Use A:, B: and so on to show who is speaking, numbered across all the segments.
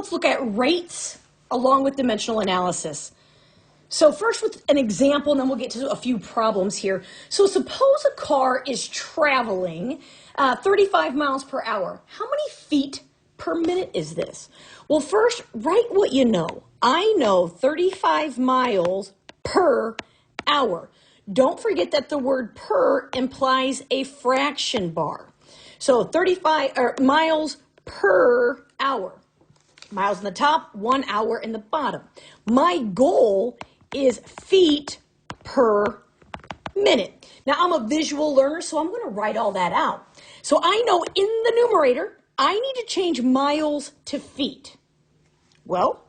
A: Let's look at rates along with dimensional analysis. So first with an example, and then we'll get to a few problems here. So suppose a car is traveling 35 miles per hour. How many feet per minute is this? Well, first, write what you know. I know 35 miles per hour. Don't forget that the word per implies a fraction bar. So 35 miles per hour. Miles in the top, 1 hour in the bottom. My goal is feet per minute. Now, I'm a visual learner, so I'm going to write all that out. So I know in the numerator, I need to change miles to feet. Well,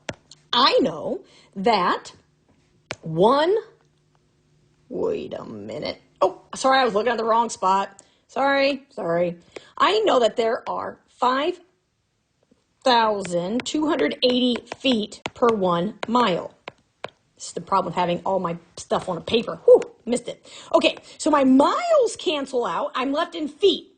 A: I know that wait a minute. Oh, sorry, I was looking at the wrong spot. Sorry. I know that there are 5,280 feet per 1 mile. This is the problem with having all my stuff on a paper. Whew, missed it. Okay, so my miles cancel out. I'm left in feet.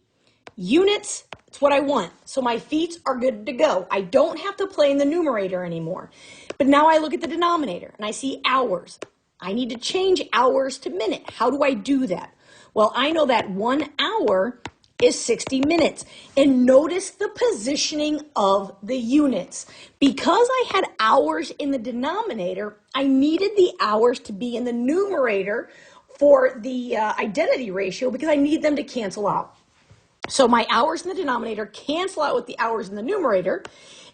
A: Units, it's what I want. So my feet are good to go. I don't have to play in the numerator anymore. But now I look at the denominator and I see hours. I need to change hours to minute. How do I do that? Well, I know that 1 hour is 60 minutes. And notice the positioning of the units. Because I had hours in the denominator, I needed the hours to be in the numerator for the identity ratio because I need them to cancel out. So my hours in the denominator cancel out with the hours in the numerator.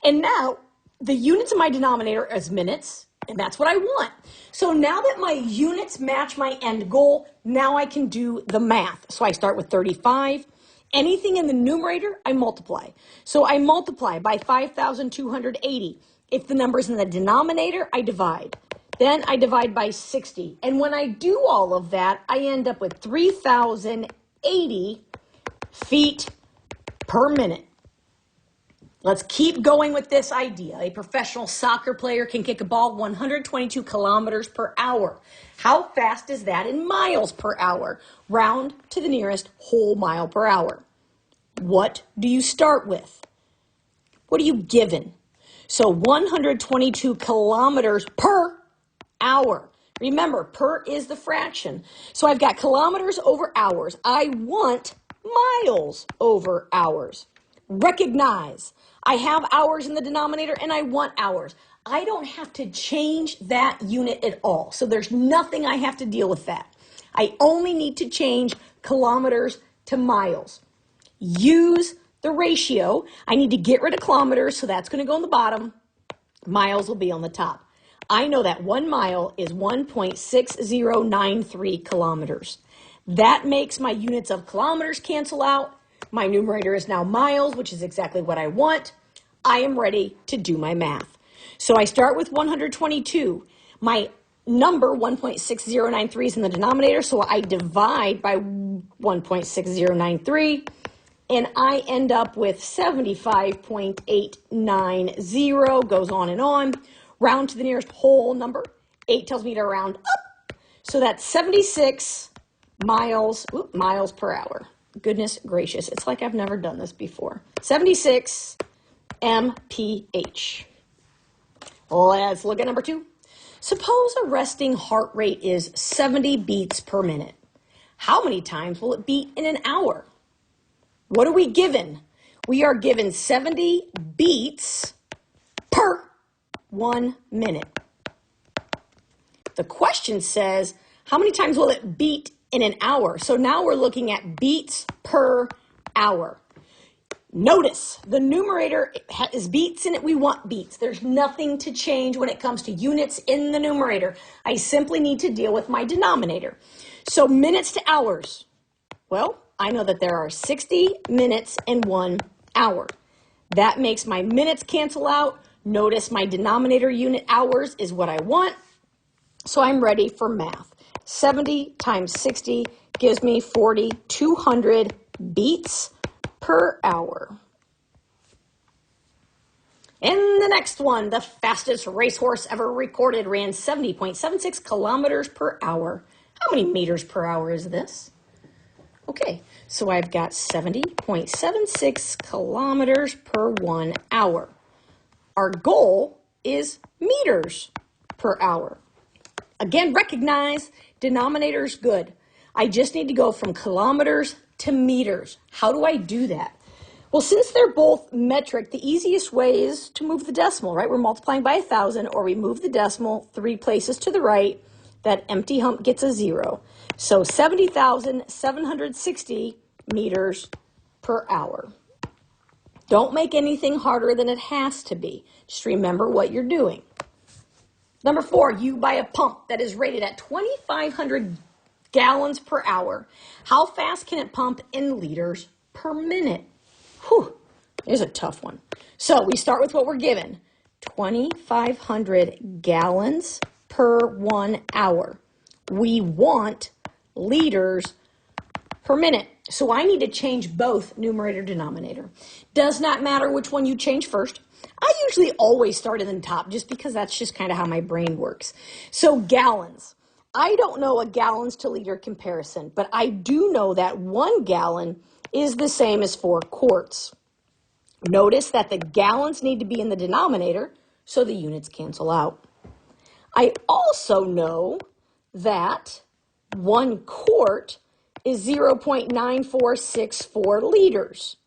A: And now the units in my denominator is minutes, and that's what I want. So now that my units match my end goal, now I can do the math. So I start with 35. Anything in the numerator, I multiply. So I multiply by 5,280. If the number's in the denominator, I divide. Then I divide by 60. And when I do all of that, I end up with 3,080 feet per minute. Let's keep going with this idea. A professional soccer player can kick a ball 122 kilometers per hour. How fast is that in miles per hour? Round to the nearest whole mile per hour. What do you start with? What are you given? So 122 kilometers per hour. Remember, per is the fraction. So I've got kilometers over hours. I want miles over hours. Recognize, I have hours in the denominator and I want hours. I don't have to change that unit at all. So there's nothing I have to deal with that. I only need to change kilometers to miles. Use the ratio. I need to get rid of kilometers, so that's going to go on the bottom. Miles will be on the top. I know that 1 mile is 1.6093 kilometers. That makes my units of kilometers cancel out. My numerator is now miles, which is exactly what I want. I am ready to do my math. So I start with 122. My number 1.6093 is in the denominator, so I divide by 1.6093, and I end up with 75.890, goes on and on. Round to the nearest whole number. 8 tells me to round up. So that's 76 miles per hour. Goodness gracious, it's like I've never done this before. 76 mph. Let's look at number 2. Suppose a resting heart rate is 70 beats per minute. How many times will it beat in an hour? What are we given? We are given 70 beats per 1 minute. The question says, how many times will it beat in an hour? So now we're looking at beats per hour. Notice the numerator is beats in it. We want beats. There's nothing to change when it comes to units in the numerator. I simply need to deal with my denominator. So minutes to hours. Well, I know that there are 60 minutes in 1 hour. That makes my minutes cancel out. Notice my denominator unit hours is what I want. So I'm ready for math. 70 times 60 gives me 4,200 beats per hour. And the next one, the fastest racehorse ever recorded ran 70.76 kilometers per hour. How many meters per hour is this? Okay, so I've got 70.76 kilometers per 1 hour. Our goal is meters per hour. Again, recognize denominator's good. I just need to go from kilometers to meters. How do I do that? Well, since they're both metric, the easiest way is to move the decimal, right? We're multiplying by 1,000, or we move the decimal 3 places to the right. That empty hump gets a 0. So 70,760 meters per hour. Don't make anything harder than it has to be. Just remember what you're doing. Number 4, you buy a pump that is rated at 2,500 gallons per hour. How fast can it pump in liters per minute? Whew, here's a tough one. So we start with what we're given. 2,500 gallons per 1 hour. We want liters per minute. So I need to change both numerator denominator. Does not matter which one you change first. I usually always start at the top just because that's just kind of how my brain works. So gallons. I don't know a gallons to liter comparison, but I do know that 1 gallon is the same as 4 quarts. Notice that the gallons need to be in the denominator so the units cancel out. I also know that 1 quart is 0.9464 liters.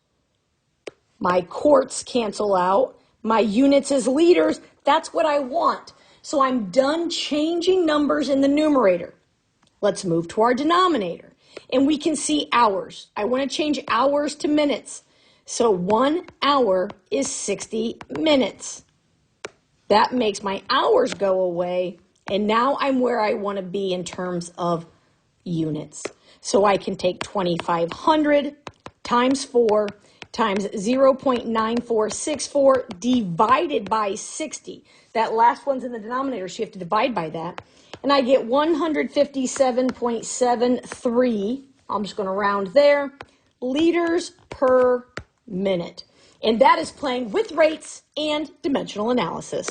A: My quarts cancel out. My units is liters. That's what I want. So I'm done changing numbers in the numerator. Let's move to our denominator. And we can see hours. I want to change hours to minutes. So 1 hour is 60 minutes. That makes my hours go away. And now I'm where I want to be in terms of units. So I can take 2,500 times 4 times 0.9464 divided by 60. That last one's in the denominator, so you have to divide by that. And I get 157.73, I'm just going to round there, liters per minute. And that is playing with rates and dimensional analysis.